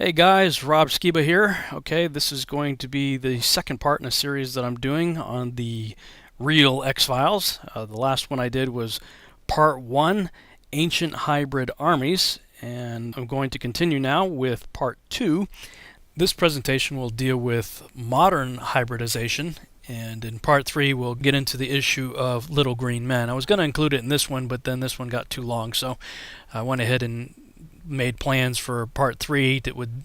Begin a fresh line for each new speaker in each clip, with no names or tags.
Hey guys, Rob Skiba here. Okay, this is going to be the second part in a series that I'm doing on the real X-Files. The last one I did was part one, Ancient Hybrid Armies, and I'm going to continue now with part two. This presentation will deal with modern hybridization, and in part three we'll get into the issue of little green men. I was going to include it in this one, but then this one got too long, so I went ahead and made plans for part three that would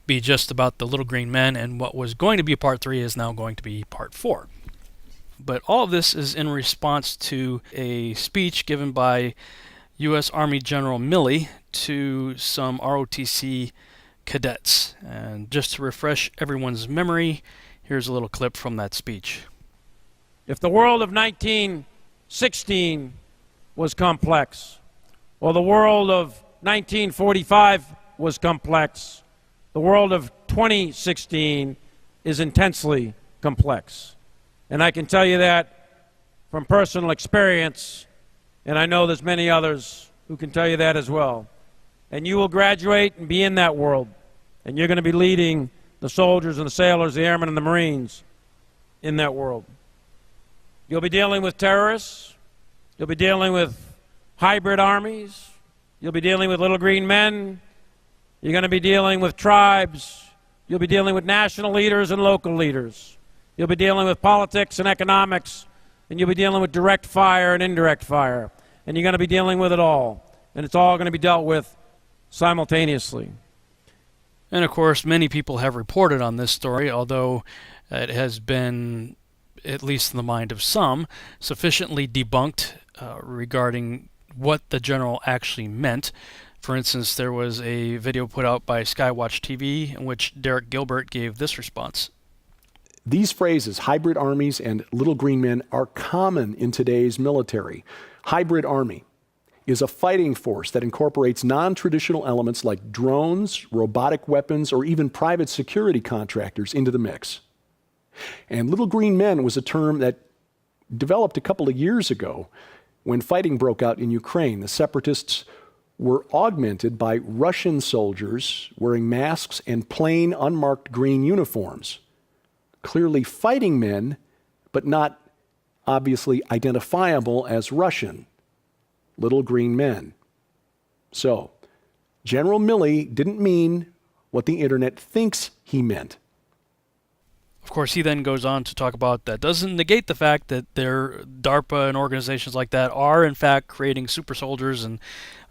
be just about the little green men, and what was going to be part three is now going to be part four. But all of this is in response to a speech given by U.S. Army General Milley to some ROTC cadets. And just to refresh everyone's memory, here's a little clip from that speech.
If the world of 1916 was complex, or the world of 1945 was complex, the world of 2016 is intensely complex. And I can tell you that from personal experience, and I know there's many others who can tell you that as well. And you will graduate and be in that world, and you're going to be leading the soldiers and the sailors, the airmen and the Marines in that world. You'll be dealing with terrorists. You'll be dealing with hybrid armies. You'll be dealing with little green men. You're going to be dealing with tribes. You'll be dealing with national leaders and local leaders. You'll be dealing with politics and economics. And you'll be dealing with direct fire and indirect fire. And you're going to be dealing with it all. And it's all going to be dealt with simultaneously.
And of course, many people have reported on this story, although it has been, at least in the mind of some, sufficiently debunked regarding what the general actually meant. For instance, there was a video put out by Skywatch TV in which Derek Gilbert gave this response.
These phrases, hybrid armies and little green men, are common in today's military. Hybrid army is a fighting force that incorporates non-traditional elements like drones, robotic weapons, or even private security contractors into the mix. And little green men was a term that developed a couple of years ago when fighting broke out in Ukraine. The separatists were augmented by Russian soldiers wearing masks and plain, unmarked green uniforms. Clearly fighting men, but not obviously identifiable as Russian. Little green men. So, General Milley didn't mean what the internet thinks he meant.
Of course, he then goes on to talk about that doesn't negate the fact that DARPA and organizations like that are in fact creating super soldiers, and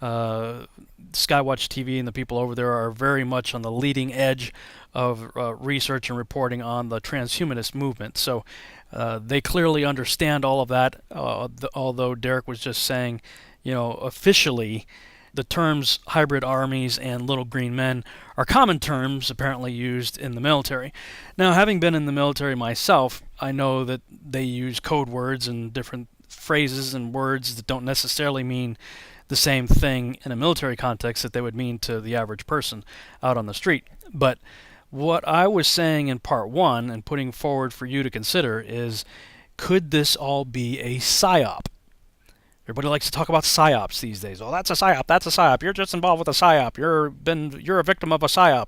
Skywatch TV and the people over there are very much on the leading edge of research and reporting on the transhumanist movement. So they clearly understand all of that, although Derek was just saying, officially, the terms hybrid armies and little green men are common terms apparently used in the military. Now, having been in the military myself, I know that they use code words and different phrases and words that don't necessarily mean the same thing in a military context that they would mean to the average person out on the street. But what I was saying in part one and putting forward for you to consider is, could this all be a psyop? Everybody likes to talk about psyops these days. Oh, that's a psyop. That's a psyop. You're just involved with a psyop. You're a victim of a psyop.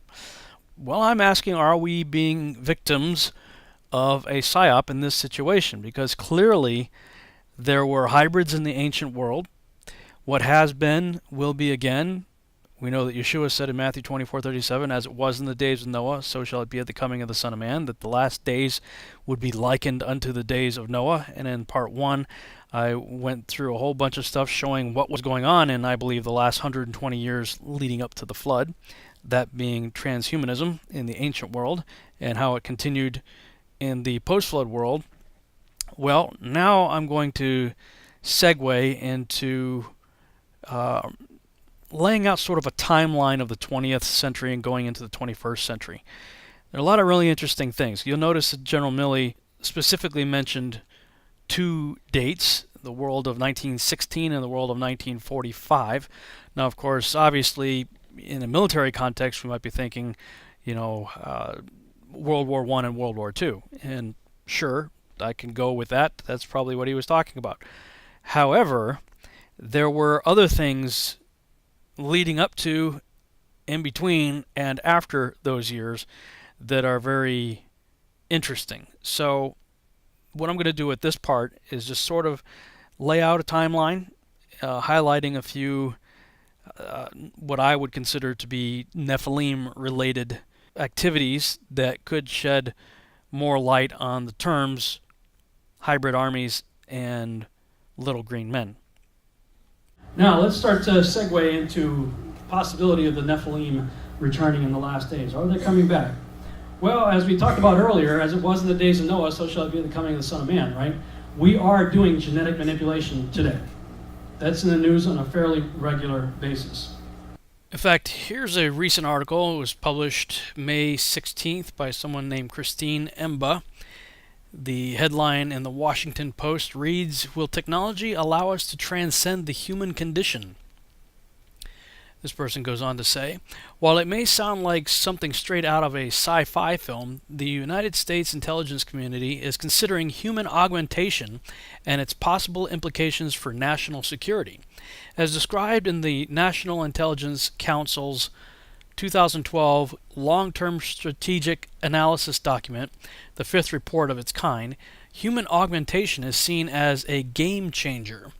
Well, I'm asking, are we being victims of a psyop in this situation? Because clearly there were hybrids in the ancient world. What has been will be again. We know that Yeshua said in Matthew 24:37, as it was in the days of Noah, so shall it be at the coming of the Son of Man, that the last days would be likened unto the days of Noah. And in part one, I went through a whole bunch of stuff showing what was going on in, I believe, the last 120 years leading up to the flood, that being transhumanism in the ancient world, and how it continued in the post-flood world. Well, now I'm going to segue into laying out sort of a timeline of the 20th century and going into the 21st century. There are a lot of really interesting things. You'll notice that General Milley specifically mentioned two dates, the world of 1916 and the world of 1945. Now, of course, obviously, in a military context, we might be thinking, World War I and World War II. And sure, I can go with that. That's probably what he was talking about. However, there were other things leading up to in between and after those years that are very interesting. So what I'm going to do with this part is just sort of lay out a timeline, highlighting a few what I would consider to be Nephilim-related activities that could shed more light on the terms hybrid armies and little green men.
Now let's start to segue into the possibility of the Nephilim returning in the last days. Are they coming back? Well, as we talked about earlier, as it was in the days of Noah, so shall it be in the coming of the Son of Man, right? We are doing genetic manipulation today. That's in the news on a fairly regular basis.
In fact, here's a recent article. It was published May 16th by someone named Christine Emba. The headline in the Washington Post reads, "Will technology allow us to transcend the human condition?" This person goes on to say, while it may sound like something straight out of a sci-fi film, the United States intelligence community is considering human augmentation and its possible implications for national security. As described in the National Intelligence Council's 2012 Long-Term Strategic Analysis document, the fifth report of its kind, human augmentation is seen as a game changer.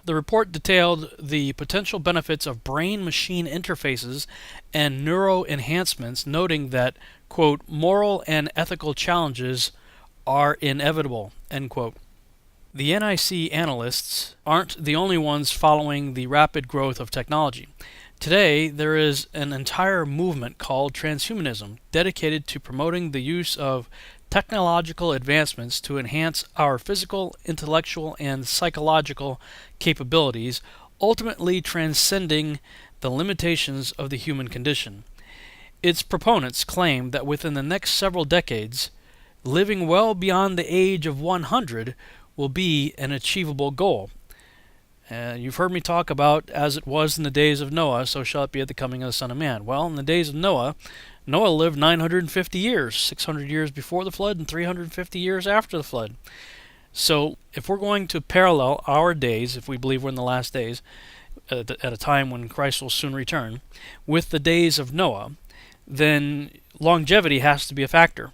The report detailed the potential benefits of brain-machine interfaces and neuro enhancements, noting that, quote, moral and ethical challenges are inevitable, end quote. The NIC analysts aren't the only ones following the rapid growth of technology. Today, there is an entire movement called transhumanism, dedicated to promoting the use of technological advancements to enhance our physical, intellectual, and psychological capabilities, ultimately transcending the limitations of the human condition. Its proponents claim that within the next several decades, living well beyond the age of 100 will be an achievable goal. You've heard me talk about, as it was in the days of Noah, so shall it be at the coming of the Son of Man. Well, in the days of Noah, Noah lived 950 years, 600 years before the flood and 350 years after the flood. So if we're going to parallel our days, if we believe we're in the last days, at a time when Christ will soon return, with the days of Noah, then longevity has to be a factor.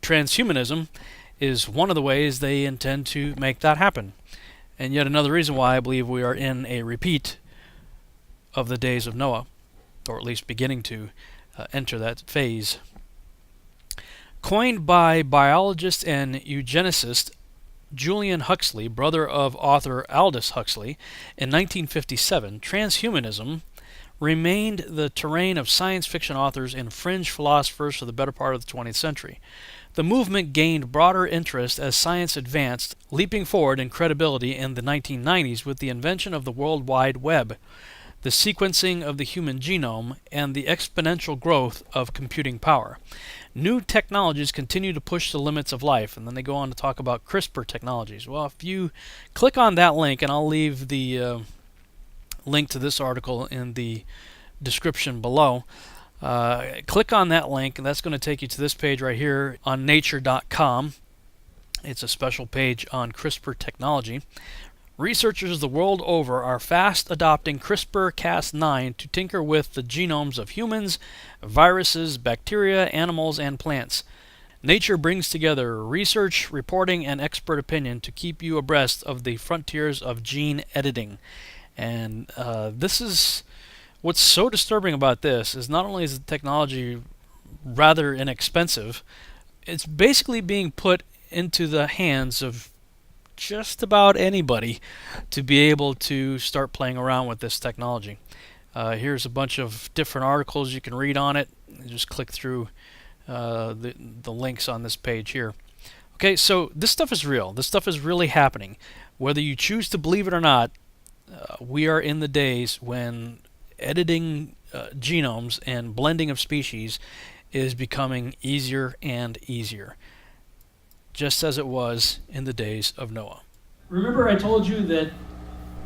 Transhumanism is one of the ways they intend to make that happen. And yet another reason why I believe we are in a repeat of the days of Noah, or at least beginning to enter that phase. Coined by biologist and eugenicist Julian Huxley, brother of author Aldous Huxley, in 1957, transhumanism remained the terrain of science fiction authors and fringe philosophers for the better part of the 20th century. The movement gained broader interest as science advanced, leaping forward in credibility in the 1990s with the invention of the World Wide Web, the sequencing of the human genome, and the exponential growth of computing power. New technologies continue to push the limits of life, and then they go on to talk about CRISPR technologies. Well, if you click on that link, and I'll leave the link to this article in the description below, click on that link, and that's going to take you to this page right here on nature.com. It's a special page on CRISPR technology. Researchers the world over are fast adopting CRISPR-Cas9 to tinker with the genomes of humans, viruses, bacteria, animals, and plants. Nature brings together research, reporting, and expert opinion to keep you abreast of the frontiers of gene editing. And this is what's so disturbing about this is not only is the technology rather inexpensive, it's basically being put into the hands of just about anybody to be able to start playing around with this technology. Here's a bunch of different articles you can read on it. Just click through the links on this page here. Okay, so this stuff is real. This stuff is really happening. Whether you choose to believe it or not, we are in the days when editing genomes and blending of species is becoming easier and easier, just as it was in the days of Noah.
Remember I told you that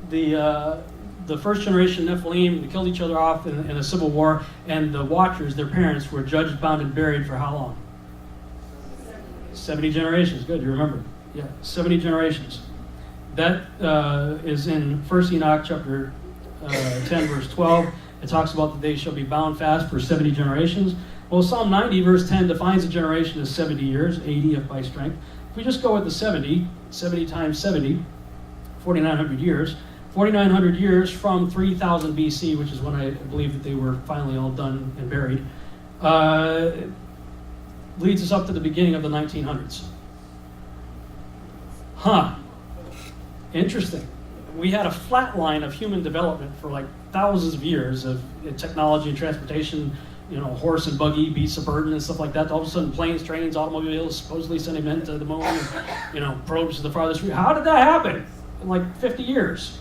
the first generation Nephilim, they killed each other off in a civil war, and the Watchers, their parents, were judged, bound, and buried for how long? 70 generations. Good, you remember. Yeah, 70 generations. That is in 1 Enoch chapter 10, verse 12, It talks about that they shall be bound fast for 70 generations. Well, Psalm 90, verse 10 defines a generation as 70 years, 80 if by strength. If we just go with the 70 times 70, 4,900 years. 4,900 years from 3000 BC, which is when I believe that they were finally all done and buried, leads us up to the beginning of the 1900s. Huh. Interesting. We had a flat line of human development for like thousands of years of technology and transportation, horse and buggy, beasts of burden and stuff like that. All of a sudden, planes, trains, automobiles, supposedly sending men to the moon, and, probes to the farthest reach. How did that happen in like 50 years?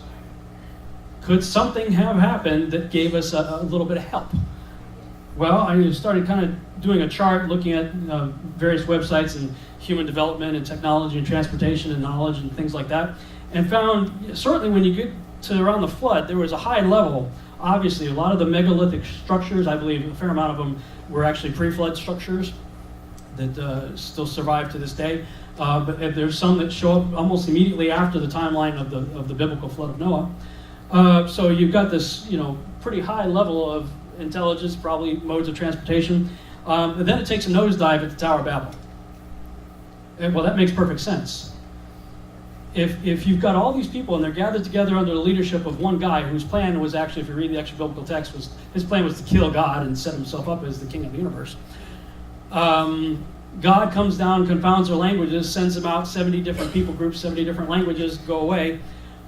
Could something have happened that gave us a little bit of help? Well, I started kind of doing a chart looking at various websites and human development and technology and transportation and knowledge and things like that, and found certainly when you get to around the flood, there was a high level. Obviously, a lot of the megalithic structures, I believe a fair amount of them were actually pre-flood structures that still survive to this day. But there's some that show up almost immediately after the timeline of the biblical flood of Noah. So you've got this, pretty high level of intelligence, probably modes of transportation. And then it takes a nosedive at the Tower of Babel. And, well, that makes perfect sense. If you've got all these people and they're gathered together under the leadership of one guy whose plan was actually, if you read the extra biblical text, his plan was to kill God and set himself up as the king of the universe. God comes down, confounds their languages, sends them out, 70 different people groups, 70 different languages, go away,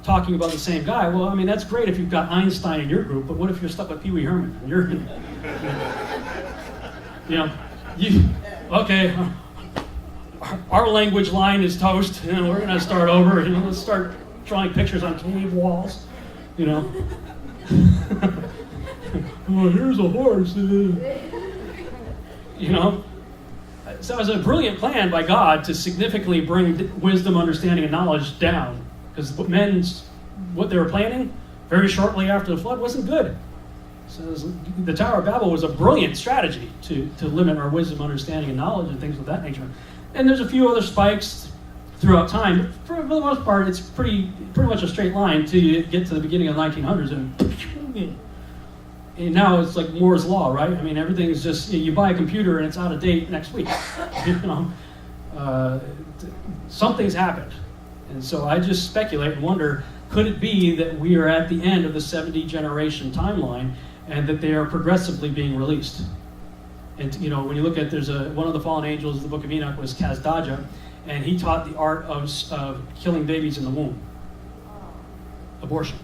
talking about the same guy. Well, I mean, that's great if you've got Einstein in your group, but what if you're stuck with Pee Wee Herman? And you're, okay, our language line is toast, we're going to start over, let's start drawing pictures on cave walls, Oh, here's a horse. So it was a brilliant plan by God to significantly bring wisdom, understanding, and knowledge down. Because what they were planning very shortly after the flood wasn't good. So the Tower of Babel was a brilliant strategy to limit our wisdom, understanding, and knowledge and things of that nature. And there's a few other spikes throughout time, but for the most part, it's pretty much a straight line till you get to the beginning of the 1900s, and now it's like Moore's Law, right? I mean, everything is just, you buy a computer and it's out of date next week. Something's happened. And so I just speculate and wonder, could it be that we are at the end of the 70 generation timeline and that they are progressively being released? And when you look at, there's one of the fallen angels of the book of Enoch was Kazdaja, and he taught the art of killing babies in the womb. Abortion.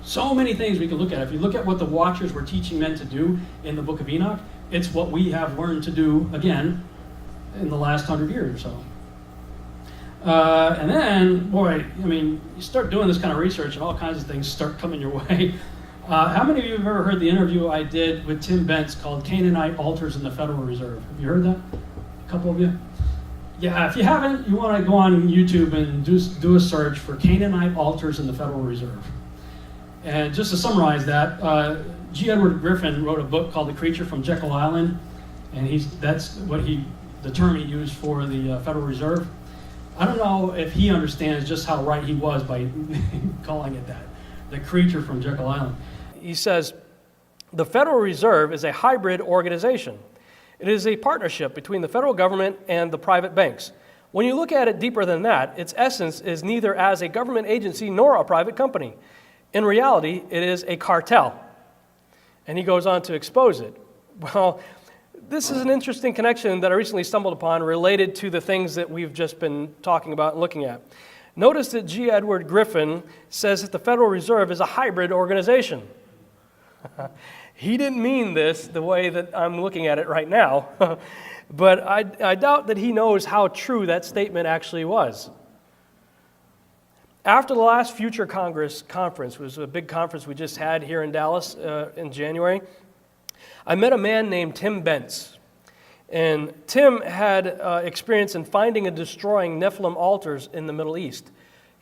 So many things we can look at. If you look at what the Watchers were teaching men to do in the book of Enoch, it's what we have learned to do again in the last 100 years or so. And then, boy, you start doing this kind of research and all kinds of things start coming your way. How many of you have ever heard the interview I did with Tim Bentz called Canaanite Altars in the Federal Reserve? Have you heard that? A couple of you? Yeah, if you haven't, you want to go on YouTube and do a search for Canaanite Altars in the Federal Reserve. And just to summarize that, G. Edward Griffin wrote a book called The Creature from Jekyll Island, and that's the term he used for the Federal Reserve. I don't know if he understands just how right he was by calling it that, the creature from Jekyll Island. He says, the Federal Reserve is a hybrid organization. It is a partnership between the federal government and the private banks. When you look at it deeper than that, its essence is neither as a government agency nor a private company. In reality, it is a cartel. And he goes on to expose it. Well, this is an interesting connection that I recently stumbled upon related to the things that we've just been talking about and looking at. Notice that G. Edward Griffin says that the Federal Reserve is a hybrid organization. He didn't mean this the way that I'm looking at it right now, but I doubt that he knows how true that statement actually was. After the last Future Congress conference, it was a big conference we just had here in Dallas in January, I met a man named Tim Bentz. And Tim had experience in finding and destroying Nephilim altars in the Middle East.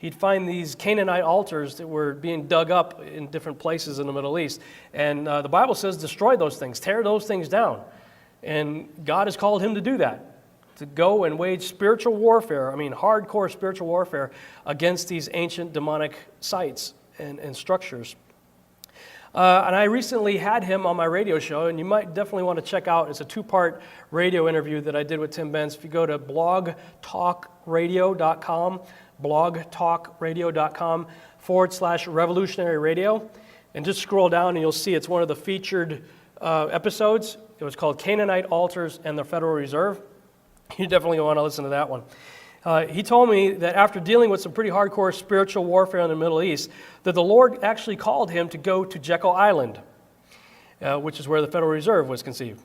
He'd find these Canaanite altars that were being dug up in different places in the Middle East. And the Bible says destroy those things, tear those things down. And God has called him to do that, to go and wage spiritual warfare, hardcore spiritual warfare against these ancient demonic sites and structures.
And I recently had him on my radio show, and you might definitely want to check out. It's a two-part radio interview that I did with Tim Benz. If you go to blogtalkradio.com, blogtalkradio.com/revolutionary radio, and just scroll down and you'll see it's one of the featured episodes. It was called Canaanite Altars and the Federal Reserve. You definitely want to listen to that one. He told me that after dealing with some pretty hardcore spiritual warfare in the Middle East, that the Lord actually called him to go to Jekyll Island, which is where the Federal Reserve was conceived.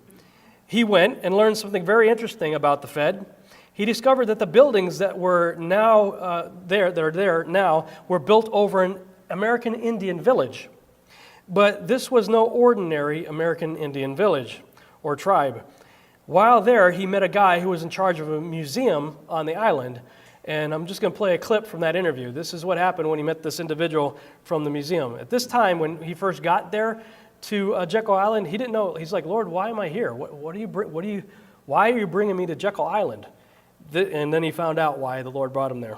He went and learned something very interesting about the Fed. He discovered that the buildings that were now there now, were built over an American Indian village. But this was no ordinary American Indian village or tribe. While there, he met a guy who was in charge of a museum on the island, and I'm just going to play a clip from that interview. This is what happened when he met this individual from the museum. At this time, when he first got there to Jekyll Island, he didn't know. He's like, Lord, why am I here? Why are you bringing me to Jekyll Island? And then he found out why the Lord brought him there.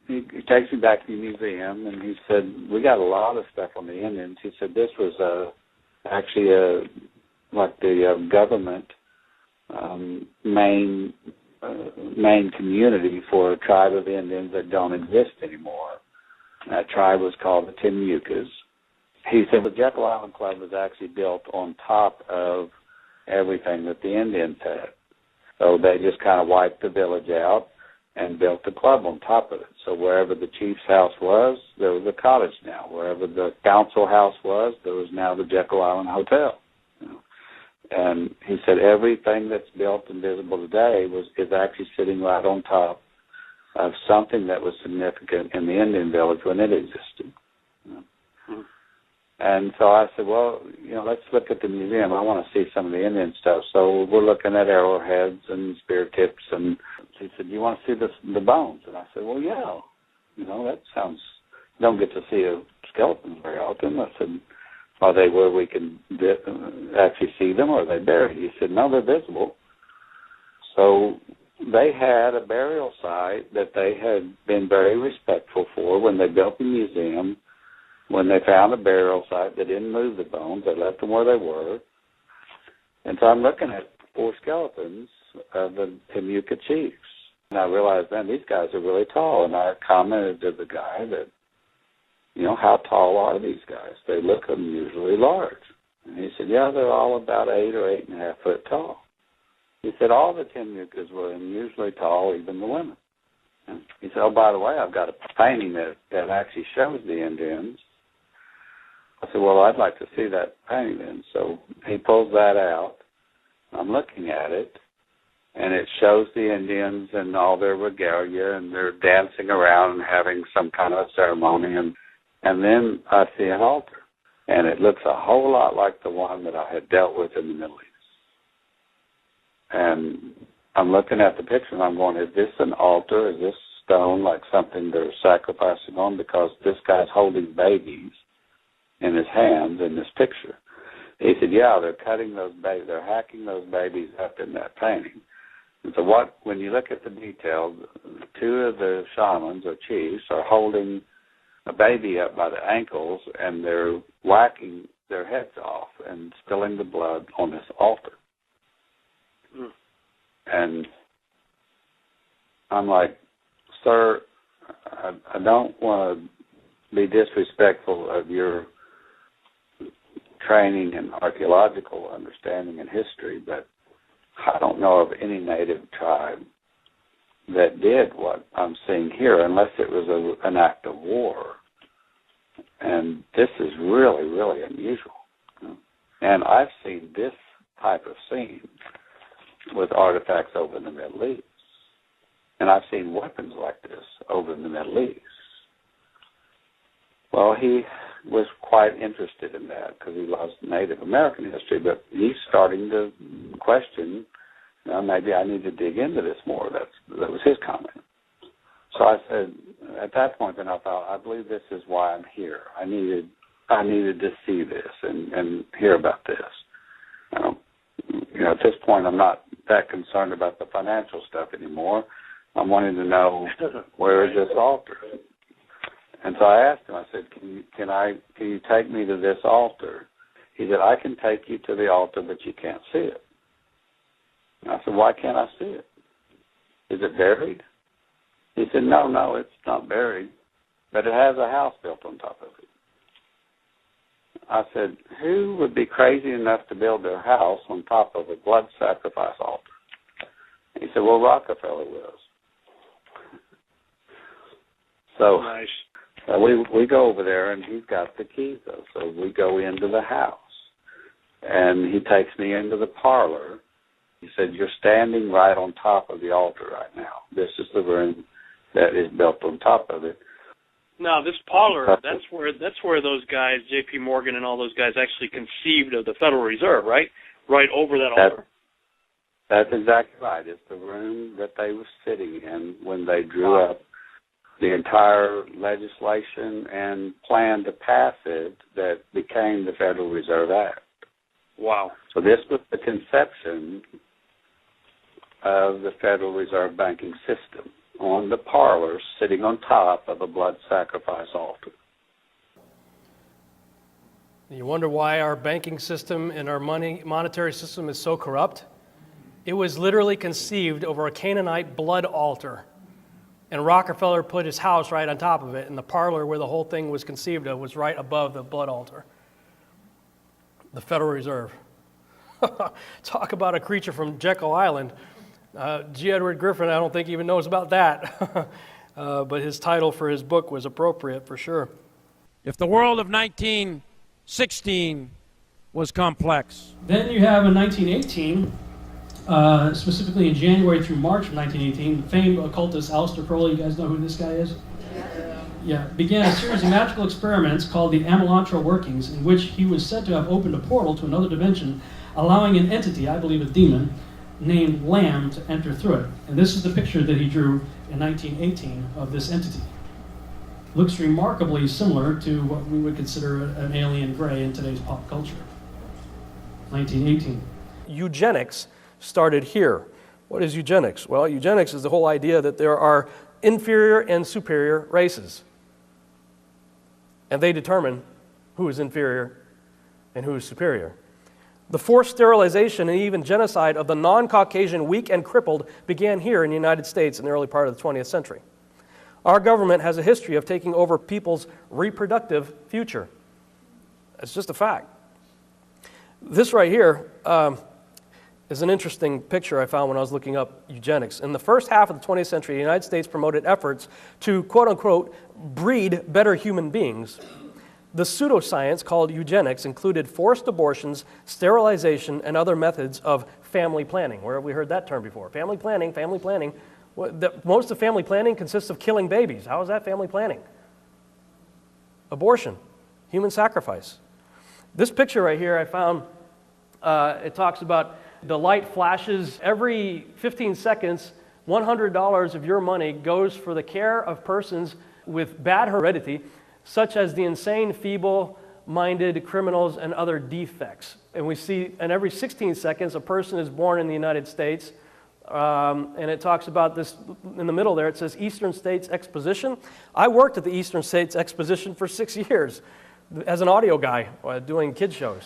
He takes me back to the museum, and he said, we got a lot of stuff on the Indians. He said this was actually like the government main community for a tribe of Indians that don't exist anymore. That tribe was called the Timucas. He said the Jekyll Island Club was actually built on top of everything that the Indians had. So they just kind of wiped the village out and built the club on top of it. So wherever the chief's house was, there was a cottage now. Wherever the council house was, there was now the Jekyll Island Hotel. And he said everything that's built and visible today is actually sitting right on top of something that was significant in the Indian village when it existed. And so I said, well, let's look at the museum. I want to see some of the Indian stuff. So we're looking at arrowheads and spear tips. And he said, you want to see the bones? And I said, well, yeah. That sounds, you don't get to see a skeleton very often. I said, are they where we can actually see them, or are they buried? He said, no, they're visible. So they had a burial site that they had been very respectful for when they built the museum. When they found a burial site, they didn't move the bones. They left them where they were. And so I'm looking at 4 skeletons of the Timucua chiefs. And I realized, man, these guys are really tall. And I commented to the guy that, how tall are these guys? They look unusually large. And he said, yeah, they're all about 8 or 8.5 foot tall. He said all the Timucas were unusually tall, even the women. And he said, oh, by the way, I've got a painting that actually shows the Indians. I said, well, I'd like to see that painting then. So he pulls that out. I'm looking at it, and it shows the Indians and all their regalia, and they're dancing around and having some kind of a ceremony. And then I see an altar, and it looks a whole lot like the one that I had dealt with in the Middle East. And I'm looking at the picture, and I'm going, is this an altar? Is this stone like something they're sacrificing on? Because this guy's holding babies in his hands in this picture. He said, yeah, they're cutting those babies, they're hacking those babies up in that painting. And so when you look at the details, 2 of the shamans or chiefs are holding a baby up by the ankles, and they're whacking their heads off and spilling the blood on this altar. And I'm like, sir, I don't want to be disrespectful of your training and archaeological understanding and history, but I don't know of any native tribe that did what I'm seeing here, unless it was an act of war. And this is really, really unusual. And I've seen this type of scene with artifacts over in the Middle East. And I've seen weapons like this over in the Middle East. Well, he was quite interested in that because he loves Native American history, but he's starting to question, maybe I need to dig into this more. That was his comment. So I said, at that point, then I thought, I believe this is why I'm here. I needed to see this and hear about this. At this point, I'm not that concerned about the financial stuff anymore. I'm wanting to know, where is this altar? And so I asked him, I said, can you take me to this altar? He said, I can take you to the altar, but you can't see it. And I said, why can't I see it? Is it buried? He said, no, it's not buried, but it has a house built on top of it. I said, who would be crazy enough to build their house on top of a blood sacrifice altar? He said, well, Rockefeller was. So
Nice.
we go over there, and he's got the keys, though. So we go into the house, and he takes me into the parlor. He said, you're standing right on top of the altar right now. This is the room that is built on top of it.
Now, this parlor, that's where those guys, J.P. Morgan and all those guys, actually conceived of the Federal Reserve, right? Right over that altar.
That's exactly right. It's the room that they were sitting in when they drew up the entire legislation and plan to pass it that became the Federal Reserve Act.
Wow.
So this was the conception of the Federal Reserve banking system, on the parlor sitting on top of a blood sacrifice altar.
You wonder why our banking system and our monetary system is so corrupt? It was literally conceived over a Canaanite blood altar. And Rockefeller put his house right on top of it, and the parlor where the whole thing was conceived of was right above the blood altar. The Federal Reserve. Talk about a creature from Jekyll Island. G. Edward Griffin, I don't think even knows about that. But his title for his book was appropriate for sure.
If the world of 1916 was complex.
Then you have in 1918, specifically in January through March of 1918, the famed occultist Aleister Crowley, you guys know who this guy is? Yeah, began a series of magical experiments called the Amelantra workings, in which he was said to have opened a portal to another dimension, allowing an entity, I believe a demon, named Lamb to enter through it. And this is the picture that he drew in 1918 of this entity. Looks remarkably similar to what we would consider an alien gray in today's pop culture. 1918.
Eugenics started here. What is eugenics? Well, eugenics is the whole idea that there are inferior and superior races. And they determine who is inferior and who is superior. The forced sterilization and even genocide of the non-Caucasian weak and crippled began here in the United States in the early part of the 20th century. Our government has a history of taking over people's reproductive future. It's just a fact. This right here is an interesting picture I found when I was looking up eugenics. In the first half of the 20th century, the United States promoted efforts to, quote-unquote, breed better human beings. The pseudoscience called eugenics included forced abortions, sterilization, and other methods of family planning. Where have we heard that term before? Family planning, family planning. Most of family planning consists of killing babies. How is that family planning? Abortion, human sacrifice. This picture right here I found, it talks about the light flashes every 15 seconds, $100 of your money goes for the care of persons with bad heredity, such as the insane, feeble-minded, criminals, and other defects. And we see, and every 16 seconds, a person is born in the United States. And it talks about this, in the middle there, it says Eastern States Exposition. I worked at the Eastern States Exposition for 6 years as an audio guy doing kid shows.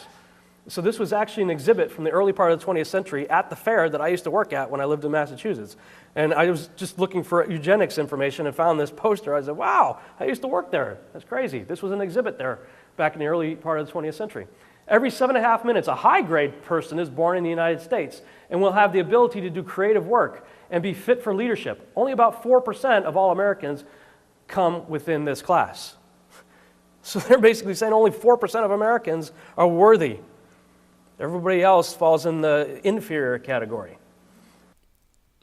So this was actually an exhibit from the early part of the 20th century at the fair that I used to work at when I lived in Massachusetts. And I was just looking for eugenics information and found this poster. I said, wow, I used to work there. That's crazy. This was an exhibit there back in the early part of the 20th century. Every 7.5 minutes, a high-grade person is born in the United States and will have the ability to do creative work and be fit for leadership. Only about 4% of all Americans come within this class. So they're basically saying only 4% of Americans are worthy. Everybody else falls in the inferior category.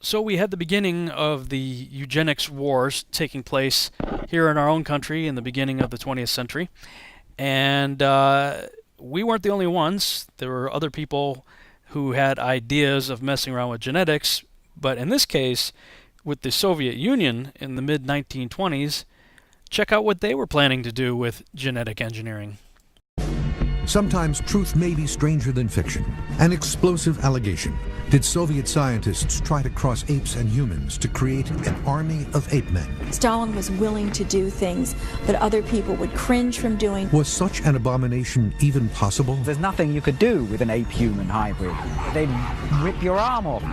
So we had the beginning of the eugenics wars taking place here in our own country in the beginning of the 20th century. And we weren't the only ones. There were other people who had ideas of messing around with genetics. But in this case, with the Soviet Union in the mid-1920s, check out what they were planning to do with genetic engineering.
Sometimes truth may be stranger than fiction. An explosive allegation. Did Soviet scientists try to cross apes and humans to create an army of ape men?
Stalin was willing to do things that other people would cringe from doing.
Was such an abomination even possible?
There's nothing you could do with an ape-human hybrid. They'd rip your arm off.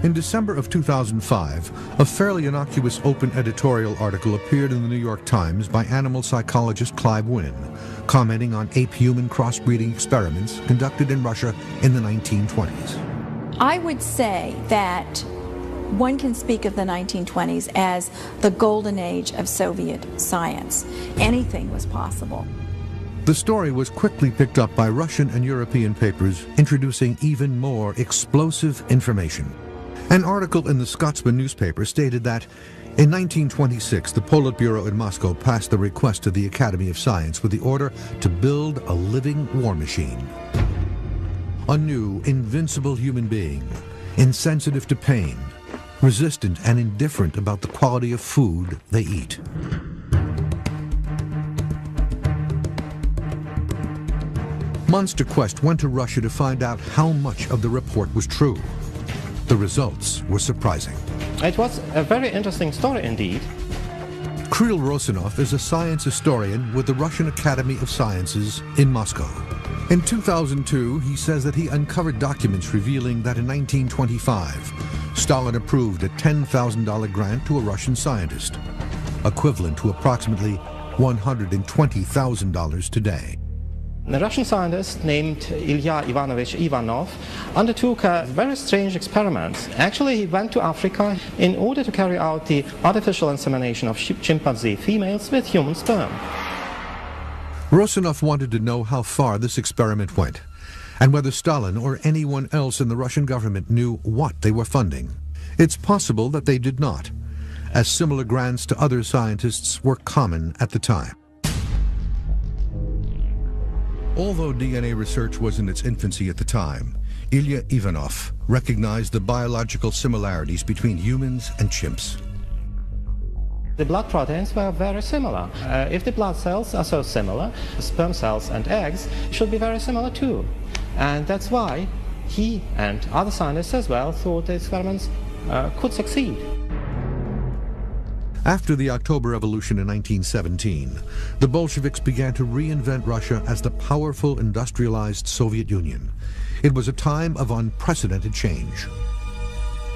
In December of 2005, a fairly innocuous open editorial article appeared in the New York Times by animal psychologist Clive Wynne, commenting on ape-human crossbreeding experiments conducted in Russia in the 1920s.
I would say that one can speak of the 1920s as the golden age of Soviet science. Anything was possible.
The story was quickly picked up by Russian and European papers, introducing even more explosive information. An article in the Scotsman newspaper stated that in 1926, the Politburo in Moscow passed the request to the Academy of Science with the order to build a living war machine. A new, invincible human being, insensitive to pain, resistant and indifferent about the quality of food they eat. Monster Quest went to Russia to find out how much of the report was true. The results were surprising.
It was a very interesting story indeed.
Kirill Rosanov is a science historian with the Russian Academy of Sciences in Moscow. In 2002, he says that he uncovered documents revealing that in 1925, Stalin approved a $10,000 grant to a Russian scientist, equivalent to approximately $120,000 today.
The Russian scientist named Ilya Ivanovich Ivanov undertook a very strange experiment. Actually, he went to Africa in order to carry out the artificial insemination of chimpanzee females with human sperm.
Rosanov wanted to know how far this experiment went, and whether Stalin or anyone else in the Russian government knew what they were funding. It's possible that they did not, as similar grants to other scientists were common at the time. Although DNA research was in its infancy at the time, Ilya Ivanov recognized the biological similarities between humans and chimps.
The blood proteins were very similar. If the blood cells are so similar, sperm cells and eggs should be very similar too. And that's why he and other scientists as well thought the experiments could succeed.
After the October Revolution in 1917, the Bolsheviks began to reinvent Russia as the powerful industrialized Soviet Union. It was a time of unprecedented change.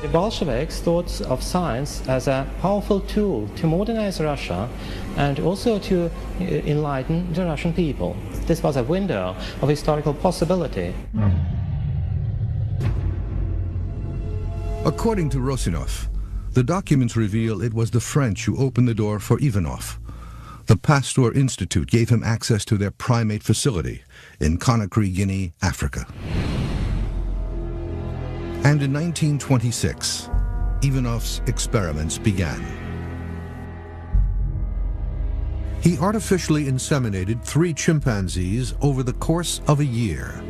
The Bolsheviks thought of science as a powerful tool to modernize Russia and also to enlighten the Russian people. This was a window of historical possibility.
According to Rosanov, the documents reveal it was the French who opened the door for Ivanov. The Pasteur Institute gave him access to their primate facility in Conakry, Guinea, Africa. And in 1926, Ivanov's experiments began. He artificially inseminated 3 chimpanzees over the course of a year.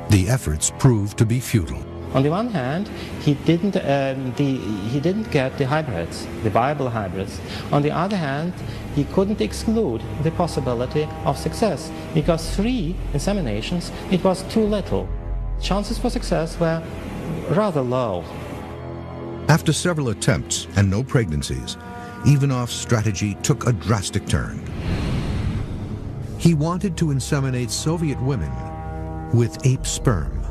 The efforts proved to be futile.
On the one hand, he didn't get the hybrids, the viable hybrids. On the other hand, he couldn't exclude the possibility of success, because 3 inseminations, it was too little. Chances for success were rather low.
After several attempts and no pregnancies, Ivanov's strategy took a drastic turn. He wanted to inseminate Soviet women with ape sperm.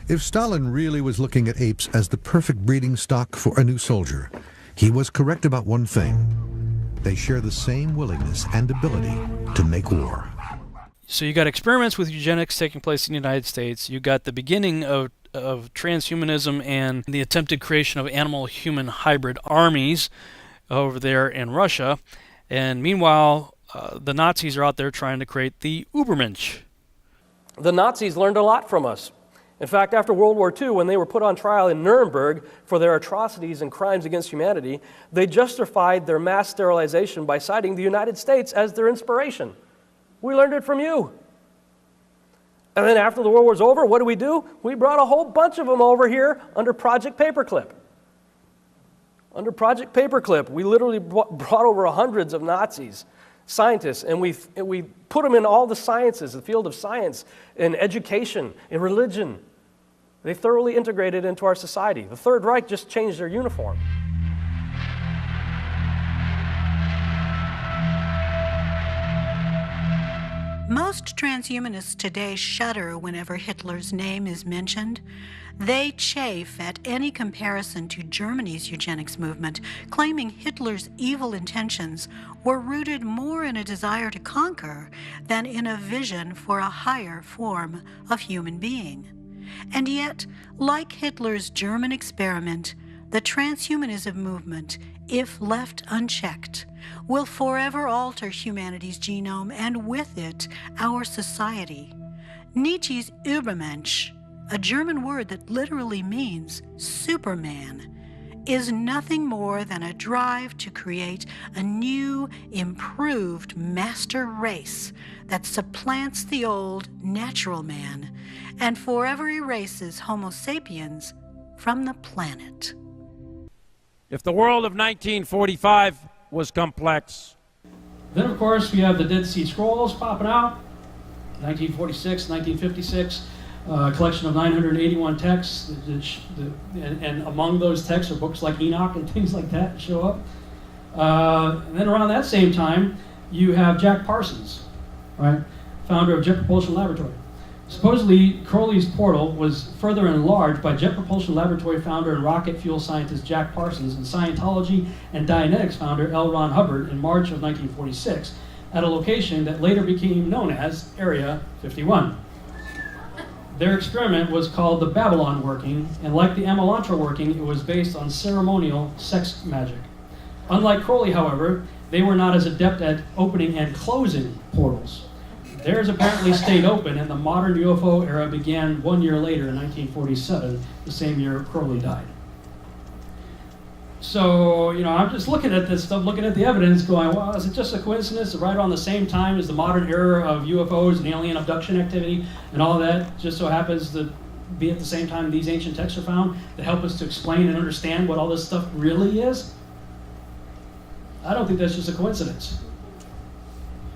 If Stalin really was looking at apes as the perfect breeding stock for a new soldier, he was correct about one thing. They share the same willingness and ability to make war.
So you got experiments with eugenics taking place in the United States. You got the beginning of transhumanism and the attempted creation of animal-human hybrid armies over there in Russia. And meanwhile, the Nazis are out there trying to create the Übermensch.
The Nazis learned a lot from us. In fact, after World War II, when they were put on trial in Nuremberg for their atrocities and crimes against humanity, they justified their mass sterilization by citing the United States as their inspiration. We learned it from you. And then after the war was over, what do? We brought a whole bunch of them over here under Project Paperclip. Under Project Paperclip, we literally brought over hundreds of Nazis, scientists, and we put them in all the sciences, the field of science, in education, in religion. They thoroughly integrated into our society. The Third Reich just changed their uniform.
Most transhumanists today shudder whenever Hitler's name is mentioned. They chafe at any comparison to Germany's eugenics movement, claiming Hitler's evil intentions were rooted more in a desire to conquer than in a vision for a higher form of human being. And yet, like Hitler's German experiment, the transhumanism movement, if left unchecked, will forever alter humanity's genome and with it, our society. Nietzsche's Übermensch, a German word that literally means Superman, is nothing more than a drive to create a new, improved master race that supplants the old natural man and forever erases Homo sapiens from the planet.
If the world of 1945 was complex.
Then, of course, we have the Dead Sea Scrolls popping out, 1946, 1956. A collection of 981 texts, and among those texts are books like Enoch and things like that show up. And then around that same time, you have Jack Parsons, right, founder of Jet Propulsion Laboratory. Supposedly, Crowley's portal was further enlarged by Jet Propulsion Laboratory founder and rocket fuel scientist Jack Parsons and Scientology and Dianetics founder L. Ron Hubbard in March of 1946 at a location that later became known as Area 51. Their experiment was called the Babylon working, and like the Amelantra working, it was based on ceremonial sex magic. Unlike Crowley, however, they were not as adept at opening and closing portals. Theirs apparently stayed open, and the modern UFO era began 1 year later in 1947, the same year Crowley died. So, I'm just looking at this stuff, looking at the evidence, going, well, is it just a coincidence right around the same time as the modern era of UFOs and alien abduction activity and all that just so happens to be at the same time these ancient texts are found that help us to explain and understand what all this stuff really is? I don't think that's just a coincidence.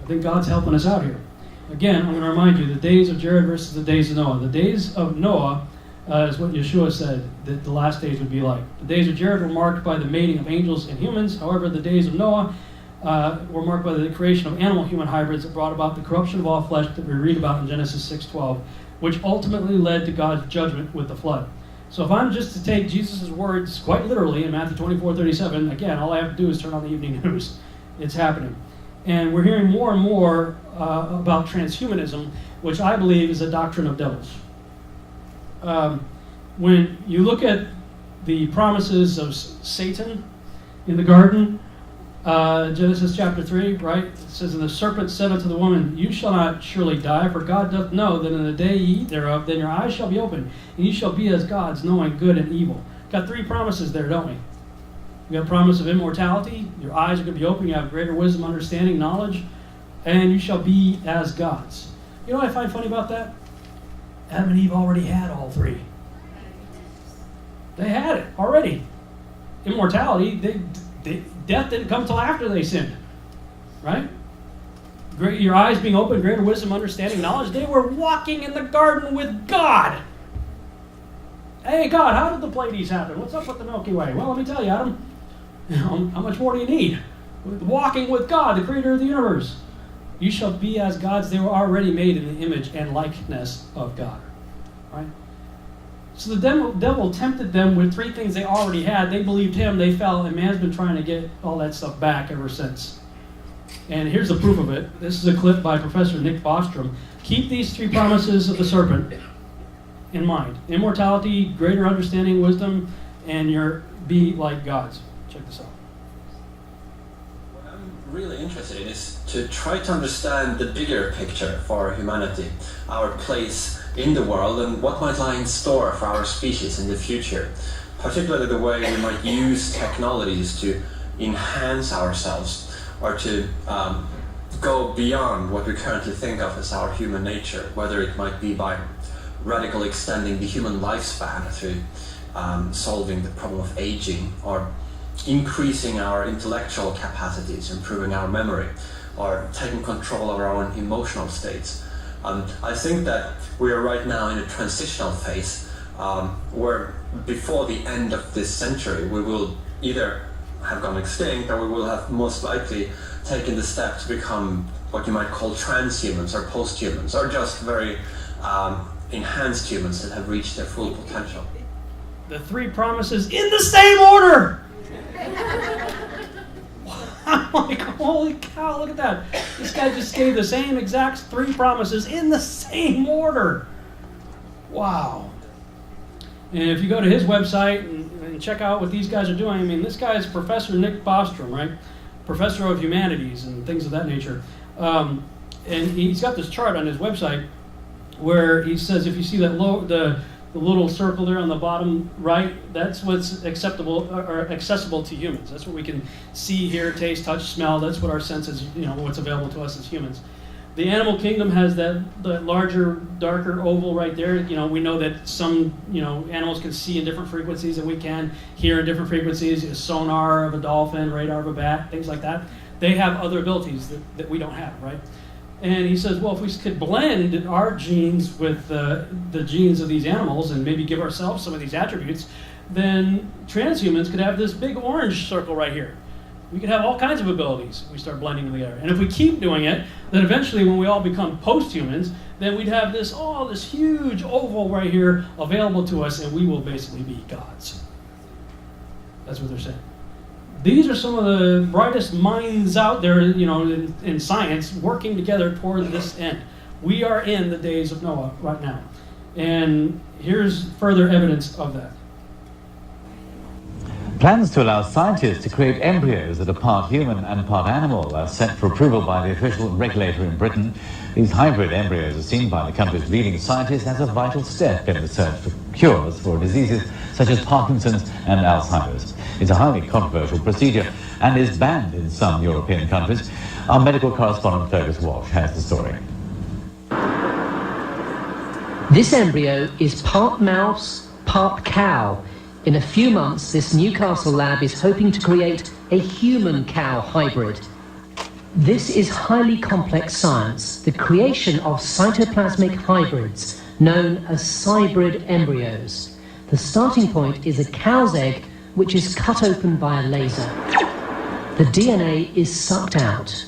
I think God's helping us out here. Again, I'm going to remind you, the days of Jared versus the days of Noah. The days of Noah is what Yeshua said that the last days would be like. The days of Jared were marked by the mating of angels and humans. However, the days of Noah were marked by the creation of animal-human hybrids that brought about the corruption of all flesh that we read about in Genesis 6:12, which ultimately led to God's judgment with the flood. So if I'm just to take Jesus' words quite literally in Matthew 24:37, again, all I have to do is turn on the evening news. It's happening. And we're hearing more and more about transhumanism, which I believe is a doctrine of devils. When you look at the promises of Satan in the garden, Genesis chapter 3, right? It says, "And the serpent said unto the woman, You shall not surely die, for God doth know that in the day ye eat thereof, then your eyes shall be opened, and ye shall be as gods, knowing good and evil." Got three promises there, don't we? We got a promise of immortality. Your eyes are going to be open. You have greater wisdom, understanding, knowledge, and you shall be as gods. You know what I find funny about that? Adam and Eve already had all three. They had it already. Immortality, death didn't come till after they sinned, right? Your eyes being open, greater wisdom, understanding, knowledge. They were walking in the garden with God. Hey, God, how did the Pleiades happen? What's up with the Milky Way? Well, let me tell you, Adam. How much more do you need? Walking with God, the creator of the universe. You shall be as gods. They were already made in the image and likeness of God. Right? So the devil tempted them with three things they already had. They believed him, they fell, and man's been trying to get all that stuff back ever since. And here's the proof of it. This is a clip by Professor Nick Bostrom. Keep these three promises of the serpent in mind. Immortality, greater understanding, wisdom, and be like gods. Check this out.
What I'm really interested in is to try to understand the bigger picture for humanity, our place in the world, and what might lie in store for our species in the future. Particularly the way we might use technologies to enhance ourselves or to go beyond what we currently think of as our human nature, whether it might be by radically extending the human lifespan through solving the problem of aging, or increasing our intellectual capacities, improving our memory, or taking control of our own emotional states. I think that we are right now in a transitional phase where before the end of this century we will either have gone extinct or we will have most likely taken the step to become what you might call transhumans or posthumans, or just very enhanced humans that have reached their full potential.
The three promises in the same order! I'm like, holy cow, look at that. This guy just gave the same exact three promises in the same order. Wow. And if you go to his website and check out what these guys are doing, I mean, this guy is Professor Nick Bostrom, right? Professor of Humanities and things of that nature. And he's got this chart on his website where he says, if you see that the little circle there on the bottom right, that's what's acceptable or accessible to humans. That's what we can see, hear, taste, touch, smell. That's what our senses, what's available to us as humans. The animal kingdom has that larger, darker oval right there. We know that some, animals can see in different frequencies than we can, hear in different frequencies, a sonar of a dolphin, radar of a bat, things like that. They have other abilities that we don't have, right? And he says, well, if we could blend our genes with the genes of these animals and maybe give ourselves some of these attributes, then transhumans could have this big orange circle right here. We could have all kinds of abilities if we start blending them together. And if we keep doing it, then eventually when we all become post-humans, then we'd have this huge oval right here available to us, and we will basically be gods. That's what they're saying. These are some of the brightest minds out there, in science, working together toward this end. We are in the days of Noah right now. And here's further evidence of that.
Plans to allow scientists to create embryos that are part human and part animal are set for approval by the official regulator in Britain. These hybrid embryos are seen by the country's leading scientists as a vital step in the search for cures for diseases such as Parkinson's and Alzheimer's. It's a highly controversial procedure and is banned in some European countries. Our medical correspondent Fergus Walsh has the story.
This embryo is part mouse, part cow. In a few months, this Newcastle lab is hoping to create a human-cow hybrid. This is highly complex science, the creation of cytoplasmic hybrids, known as cybrid embryos. The starting point is a cow's egg, which is cut open by a laser. The DNA is sucked out.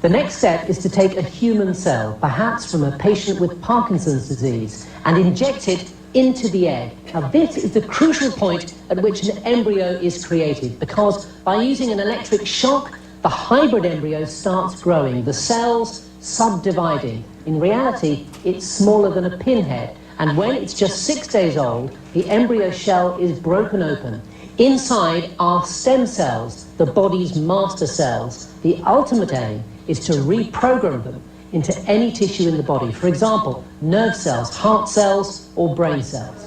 The next step is to take a human cell, perhaps from a patient with Parkinson's disease, and inject it into the egg. Now this is the crucial point at which an embryo is created, because by using an electric shock, the hybrid embryo starts growing, the cells subdividing. In reality, it's smaller than a pinhead, and when it's just 6 days old, the embryo shell is broken open. Inside are stem cells, the body's master cells. The ultimate aim is to reprogram them into any tissue in the body. For example, nerve cells, heart cells, or brain cells.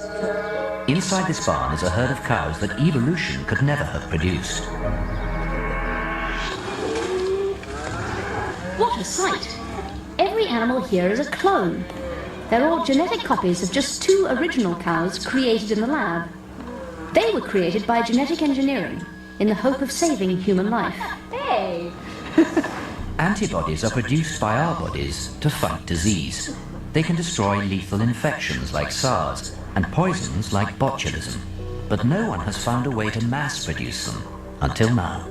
Inside this barn is a herd of cows that evolution could never have produced.
What a sight! Every animal here is a clone. They're all genetic copies of just 2 original cows created in the lab. They were created by genetic engineering in the hope of saving human life. Hey!
Antibodies are produced by our bodies to fight disease. They can destroy lethal infections like SARS and poisons like botulism. But no one has found a way to mass produce them until now.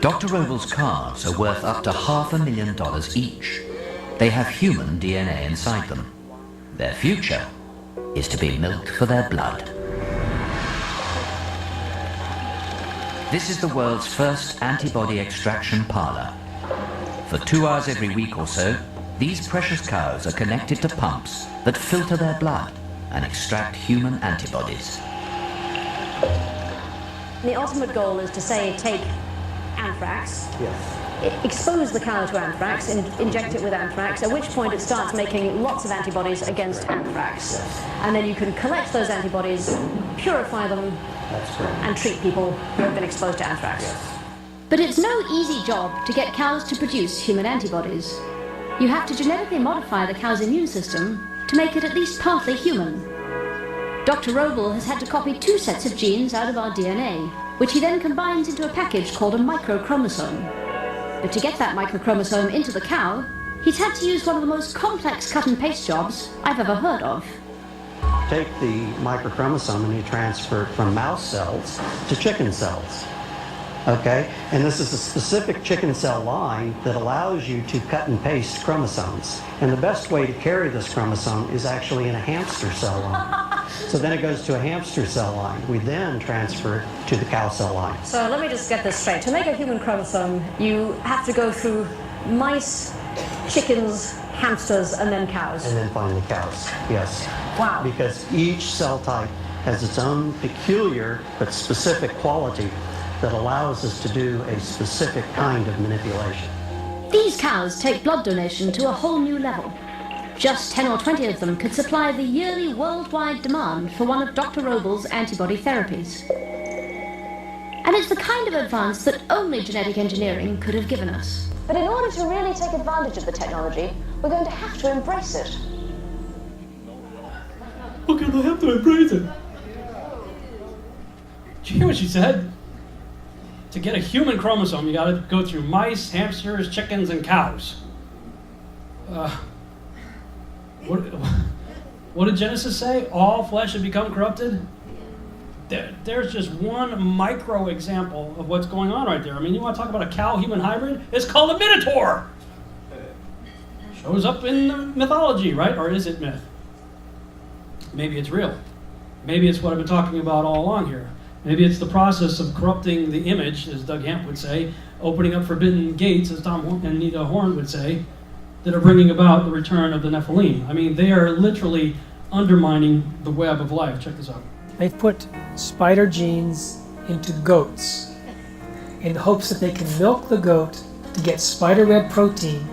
Dr. Robles' calves are worth up to $500,000 each. They have human DNA inside them. Their future is to be milked for their blood. This is the world's first antibody extraction parlor. For 2 hours every week or so, these precious cows are connected to pumps that filter their blood and extract human antibodies.
The ultimate goal is to, say, take anthrax, expose the cow to anthrax, and inject it with anthrax, at which point it starts making lots of antibodies against anthrax. And then you can collect those antibodies, purify them, and treat people who have been exposed to anthrax. But it's no easy job to get cows to produce human antibodies. You have to genetically modify the cow's immune system to make it at least partly human. Dr. Roble has had to copy 2 sets of genes out of our DNA, which he then combines into a package called a microchromosome. But to get that microchromosome into the cow, he's had to use one of the most complex cut and paste jobs I've ever heard of.
Take the microchromosome and you transfer it from mouse cells to chicken cells. Okay? And this is a specific chicken cell line that allows you to cut and paste chromosomes. And the best way to carry this chromosome is actually in a hamster cell line. So then it goes to a hamster cell line. We then transfer it to the cow cell line.
So let me just get this straight. To make a human chromosome, you have to go through mice, chickens, hamsters, and then cows.
And then finally cows, yes.
Wow.
Because each cell type has its own peculiar but specific quality that allows us to do a specific kind of manipulation.
These cows take blood donation to a whole new level. Just 10 or 20 of them could supply the yearly worldwide demand for one of Dr. Roble's antibody therapies. And it's the kind of advance that only genetic engineering could have given us.
But in order to really take advantage of the technology, we're going to have to embrace it.
We're going to have to embrace it. Did you hear what she said? To get a human chromosome, you got to go through mice, hamsters, chickens, and cows. What did Genesis say? All flesh had become corrupted? There's just one micro example of what's going on right there. I mean, you want to talk about a cow-human hybrid? It's called a minotaur. Shows up in the mythology, right? Or is it myth? Maybe it's real. Maybe it's what I've been talking about all along here. Maybe it's the process of corrupting the image, as Doug Hamp would say, opening up forbidden gates, as Tom and Nita Horn would say, that are bringing about the return of the Nephilim. I mean, they are literally undermining the web of life. Check this out.
They've put spider genes into goats in hopes that they can milk the goat to get spider web protein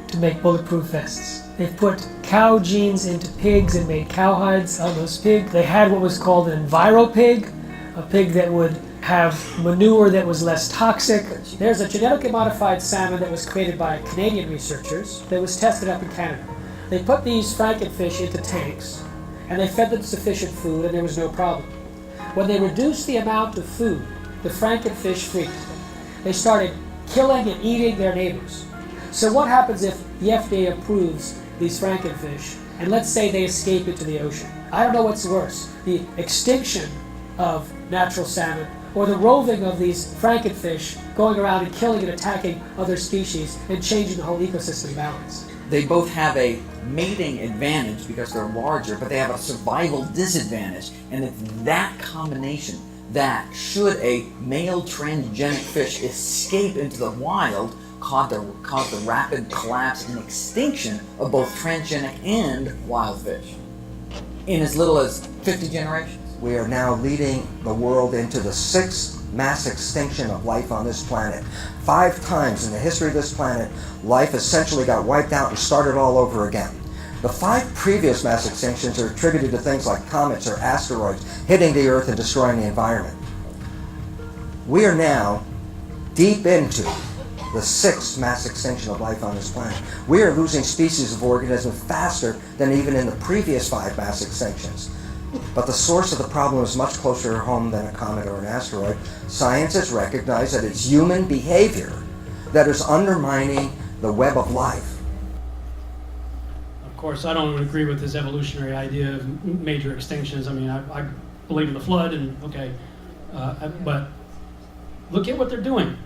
to make bulletproof vests. They've put cow genes into pigs and made cowhides on those pigs. They had what was called an enviropig, a pig that would have manure that was less toxic. There's a genetically modified salmon that was created by Canadian researchers that was tested up in Canada. They put these frankenfish into tanks and they fed them sufficient food and there was no problem. When they reduced the amount of food, the frankenfish freaked. They started killing and eating their neighbors. So what happens if the FDA approves these frankenfish and let's say they escape into the ocean? I don't know what's worse, the extinction of natural salmon or the roving of these frankenfish going around and killing and attacking other species and changing the whole ecosystem balance.
They both have a mating advantage because they're larger, but they have a survival disadvantage. And it's that combination that should a male transgenic fish escape into the wild cause the rapid collapse and extinction of both transgenic and wild fish in as little as 50 generations.
We are now leading the world into the 6th mass extinction of life on this planet. 5 times in the history of this planet, life essentially got wiped out and started all over again. The 5 previous mass extinctions are attributed to things like comets or asteroids hitting the Earth and destroying the environment. We are now deep into the 6th mass extinction of life on this planet. We are losing species of organisms faster than even in the previous 5 mass extinctions. But the source of the problem is much closer home than a comet or an asteroid. Science has recognized that it's human behavior that is undermining the web of life.
Of course, I don't agree with this evolutionary idea of major extinctions. I mean, I believe in the flood, and okay, but look at what they're doing.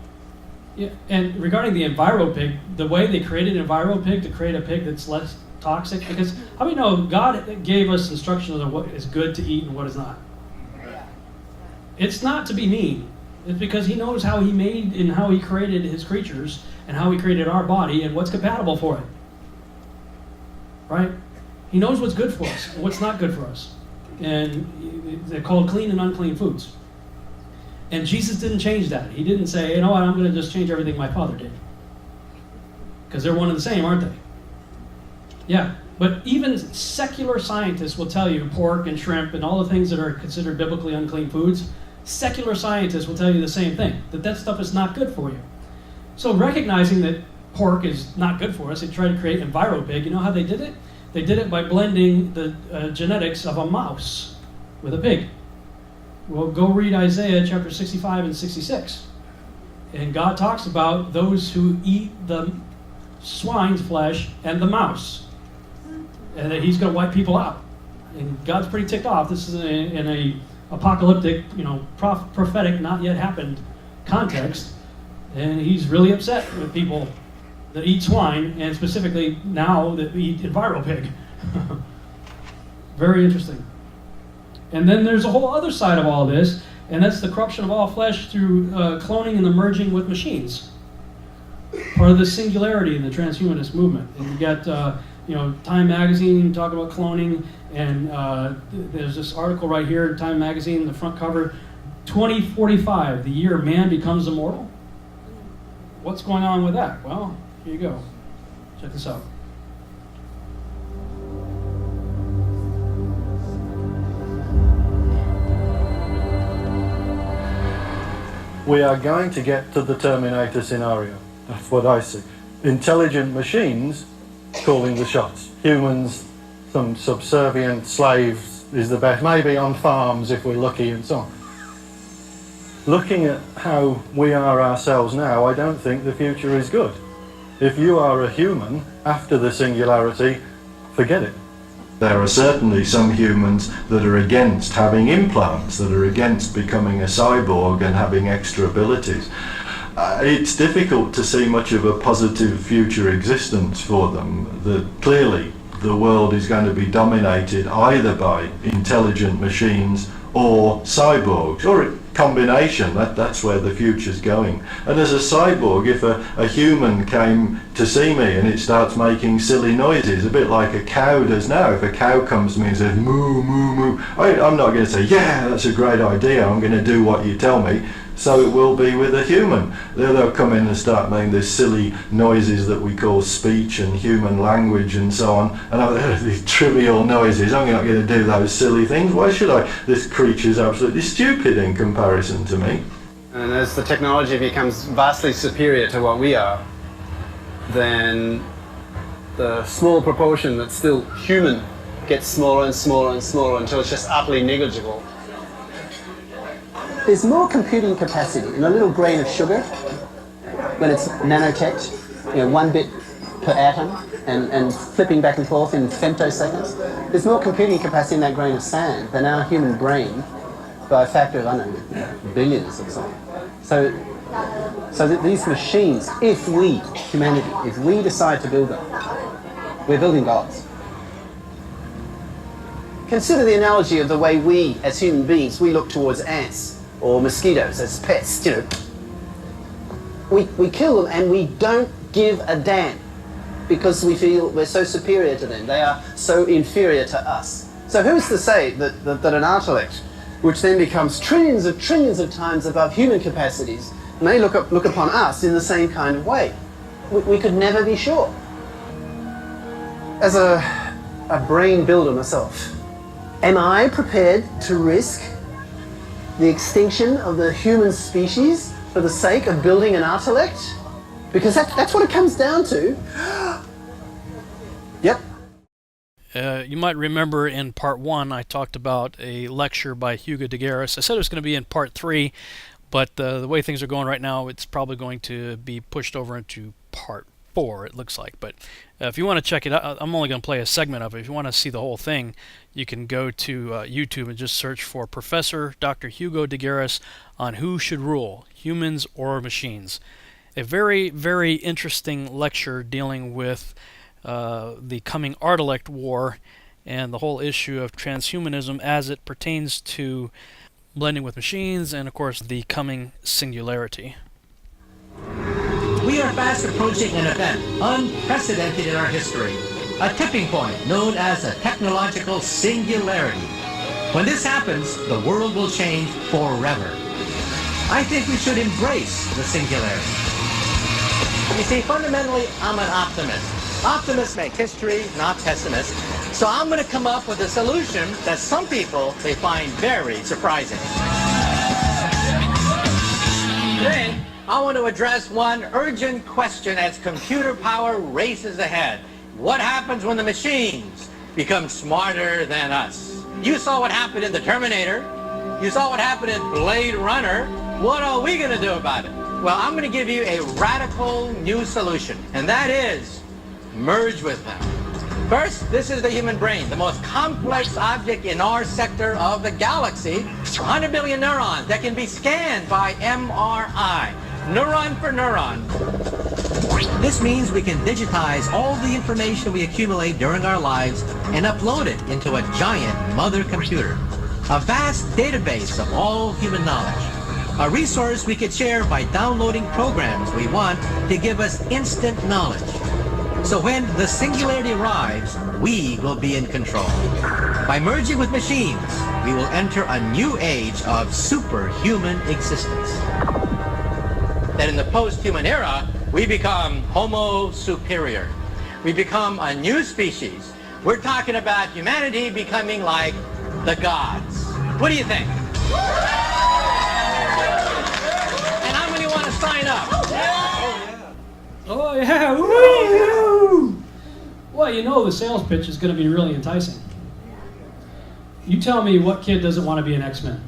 Yeah, and regarding the EnviroPig, the way they created EnviroPig to create a pig that's less toxic, because how do we know God gave us instructions on what is good to eat and what is not? It's not to be mean. It's because he knows how he made and how he created his creatures and how he created our body and what's compatible for it. Right? He knows what's good for us and what's not good for us. And they're called clean and unclean foods. And Jesus didn't change that. He didn't say, you know what, I'm going to just change everything my Father did. Because they're one and the same, aren't they? Yeah, but even secular scientists will tell you pork and shrimp and all the things that are considered biblically unclean foods, secular scientists will tell you the same thing, that stuff is not good for you. So recognizing that pork is not good for us, they tried to create EnviroPig. You know how they did it? They did it by blending the genetics of a mouse with a pig. Well, go read Isaiah chapter 65 and 66. And God talks about those who eat the swine's flesh and the mouse. And that he's going to wipe people out. And God's pretty ticked off. This is in a apocalyptic, prophetic, not yet happened context. And he's really upset with people that eat swine, and specifically now that eat enviro pig. Very interesting. And then there's a whole other side of all this, and that's the corruption of all flesh through cloning and the merging with machines. Part of the singularity in the transhumanist movement. And you got, Time Magazine talking about cloning, and there's this article right here, Time Magazine, the front cover, 2045, the year man becomes immortal. What's going on with that? Well, here you go. Check this out.
We are going to get to the Terminator scenario. That's what I see. Intelligent machines calling the shots. Humans, some subservient slaves is the best. Maybe on farms if we're lucky and so on. Looking at how we are ourselves now, I don't think the future is good. If you are a human after the singularity, forget it. There are certainly some humans that are against having implants, that are against becoming a cyborg and having extra abilities. It's difficult to see much of a positive future existence for them. Clearly, the world is going to be dominated either by intelligent machines or cyborgs, or a combination. That's where the future's going. And as a cyborg, if a human came to see me and it starts making silly noises, a bit like a cow does now, if a cow comes to me and says moo, moo, moo, I'm not going to say, yeah, that's a great idea, I'm going to do what you tell me. So it will be with a human. They'll come in and start making these silly noises that we call speech and human language and so on. And these trivial noises, I'm not going to do those silly things. Why should I? This creature's absolutely stupid in comparison to me.
And as the technology becomes vastly superior to what we are, then the small proportion that's still human gets smaller and smaller and smaller until it's just utterly negligible.
There's more computing capacity in a little grain of sugar when it's nanotech, 1 bit per atom and flipping back and forth in femtoseconds. There's more computing capacity in that grain of sand than our human brain by a factor of, I don't know, billions or something. So that these machines, if we, humanity, if we decide to build them, we're building gods. Consider the analogy of the way we, as human beings, we look towards ants or mosquitoes as pests, We kill them and we don't give a damn because we feel we're so superior to them. They are so inferior to us. So who's to say that an intellect, which then becomes trillions of times above human capacities, may look upon us in the same kind of way? We could never be sure. As a brain builder myself, am I prepared to risk the extinction of the human species for the sake of building an intellect? Because that's what it comes down to. Yep.
You might remember in part 1 I talked about a lecture by Hugo de Garis. I said it was going to be in part 3, but the way things are going right now, it's probably going to be pushed over into part 4, it looks like. But if you want to check it out, I'm only going to play a segment of it. If you want to see the whole thing, you can go to YouTube and just search for Professor Dr. Hugo de Garis on Who Should Rule, Humans or Machines. A very, very interesting lecture dealing with the coming Art-elect war and the whole issue of transhumanism as it pertains to blending with machines and, of course, the coming singularity.
We are fast approaching an event unprecedented in our history, a tipping point known as a technological singularity. When this happens, the world will change forever. I think we should embrace the singularity. You see, fundamentally, I'm an optimist. Optimists make history, not pessimists. So I'm going to come up with a solution that some people, they find very surprising. Today, I want to address one urgent question as computer power races ahead. What happens when the machines become smarter than us? You saw what happened in The Terminator. You saw what happened in Blade Runner. What are we going to do about it? Well, I'm going to give you a radical new solution, and that is merge with them. First, this is the human brain, the most complex object in our sector of the galaxy. 100 billion neurons that can be scanned by MRI, neuron for neuron. This means we can digitize all the information we accumulate during our lives and upload it into a giant mother computer, a vast database of all human knowledge. A resource we could share by downloading programs we want to give us instant knowledge. So when the singularity arrives, we will be in control. By merging with machines, we will enter a new age of superhuman existence. Then in the post-human era, we become Homo superior. We become a new species. We're talking about humanity becoming like the gods. What do you think? Sign up.
Oh yeah. Woo! Well, you know the sales pitch is going to be really enticing. You tell me what kid doesn't want to be an X-Men?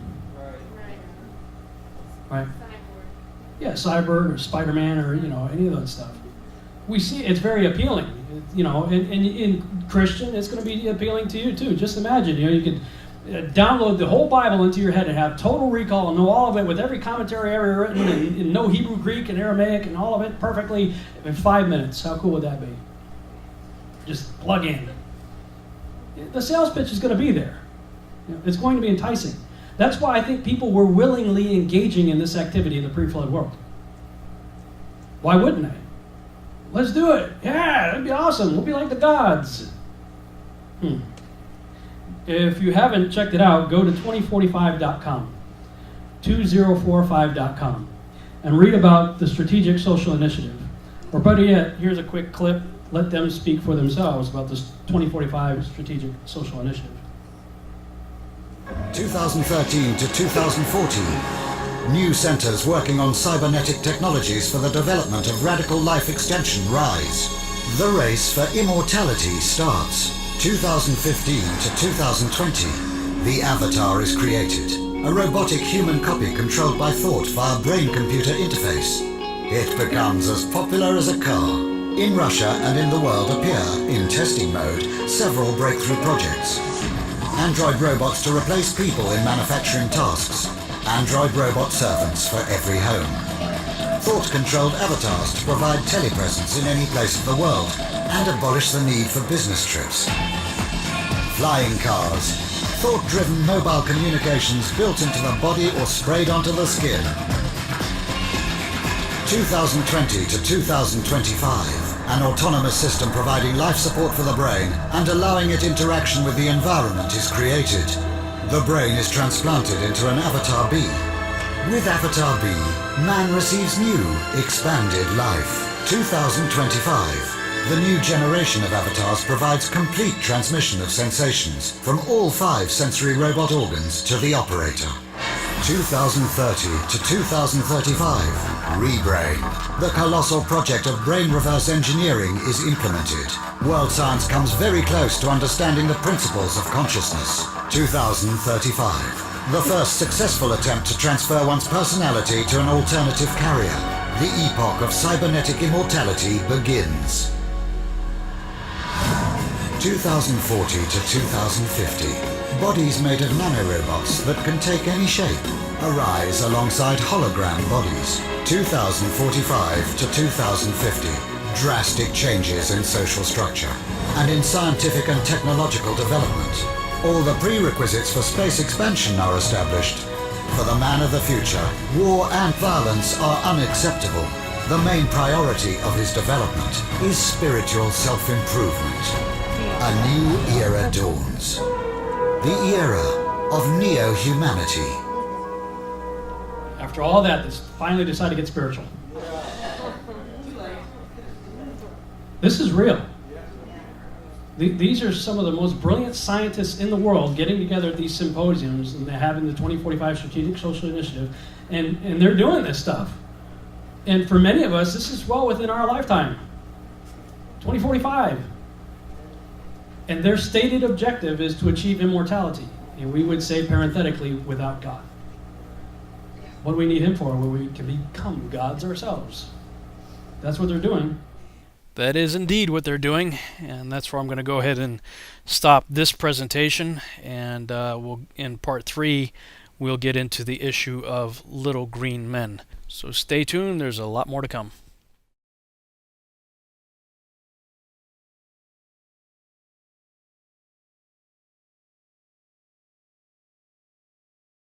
Right? Yeah, Cyborg or Spider-Man or any of that stuff. We see it's very appealing. And in Christian, it's going to be appealing to you too. Just imagine, you could download the whole Bible into your head and have total recall and know all of it with every commentary ever written and know Hebrew, Greek, and Aramaic and all of it perfectly in 5 minutes. How cool would that be? Just plug in. The sales pitch is going to be there. It's going to be enticing. That's why I think people were willingly engaging in this activity in the pre-flood world. Why wouldn't they? Let's do it. Yeah, that'd be awesome. We'll be like the gods. If you haven't checked it out, go to 2045.com, 2045.com, and read about the Strategic Social Initiative. Or better yet, here's a quick clip. Let them speak for themselves about this 2045 Strategic Social Initiative.
2013 to 2014, new centers working on cybernetic technologies for the development of radical life extension rise. The race for immortality starts. 2015 to 2020, the Avatar is created, a robotic human copy controlled by thought via brain-computer interface. It becomes as popular as a car. In Russia and in the world appear, in testing mode, several breakthrough projects. Android robots to replace people in manufacturing tasks. Android robot servants for every home. Thought-controlled avatars to provide telepresence in any place of the world and abolish the need for business trips. Flying cars. Thought-driven mobile communications built into the body or sprayed onto the skin. 2020 to 2025. An autonomous system providing life support for the brain and allowing it interaction with the environment is created. The brain is transplanted into an Avatar B. With Avatar B, man receives new, expanded life. 2025. The new generation of avatars provides complete transmission of sensations from all 5 sensory robot organs to the operator. 2030 to 2035. Rebrain. The colossal project of brain reverse engineering is implemented. World science comes very close to understanding the principles of consciousness. 2035. The first successful attempt to transfer one's personality to an alternative carrier. The epoch of cybernetic immortality begins. 2040 to 2050. Bodies made of nanorobots that can take any shape arise alongside hologram bodies. 2045 to 2050. Drastic changes in social structure and in scientific and technological development. All the prerequisites for space expansion are established. For the man of the future, war and violence are unacceptable. The main priority of his development is spiritual self-improvement. A new era dawns. The era of neo-humanity.
After all that, they finally decided to get spiritual. This is real. These are some of the most brilliant scientists in the world getting together at these symposiums and they're having the 2045 Strategic Social Initiative, and they're doing this stuff. And for many of us, this is well within our lifetime. 2045. And their stated objective is to achieve immortality. And we would say parenthetically, without God. What do we need him for? Well, we can become gods ourselves. That's what they're doing.
That is indeed what they're doing, and that's where I'm going to go ahead and stop this presentation, and in part 3 we'll get into the issue of little green men. So stay tuned, there's a lot more to come.